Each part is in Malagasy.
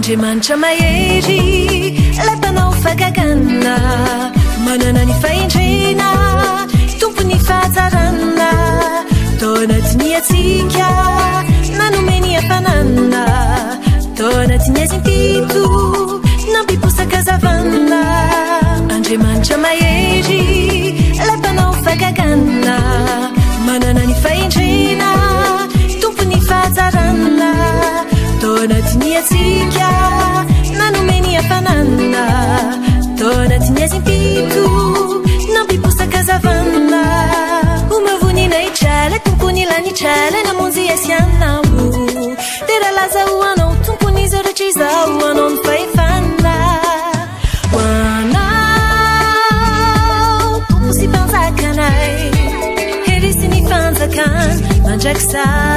andriamanitra mahery lay mpanao fagaganna manana ny fahendrena tompony fahatsarana tao anatiny atsika nanomeny afanana tao anatiny azimpito nampiposakazavana andriamanitra mahery lay mpanao fagaganna manana ny fahendrena tompony fahatsarana tao anatiny atsika nanomeny afanana tao anatiny azimpito nampiposakazavana umavonina itrala tompony lanitrala namonjy asianao tera laza hoanao tompony zaratra izao anao ny fahefana hoanao tompo sy mpanjakanay herisy ny fanjakany mandrakizay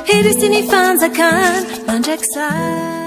Here's the fanzakan, manjaksa.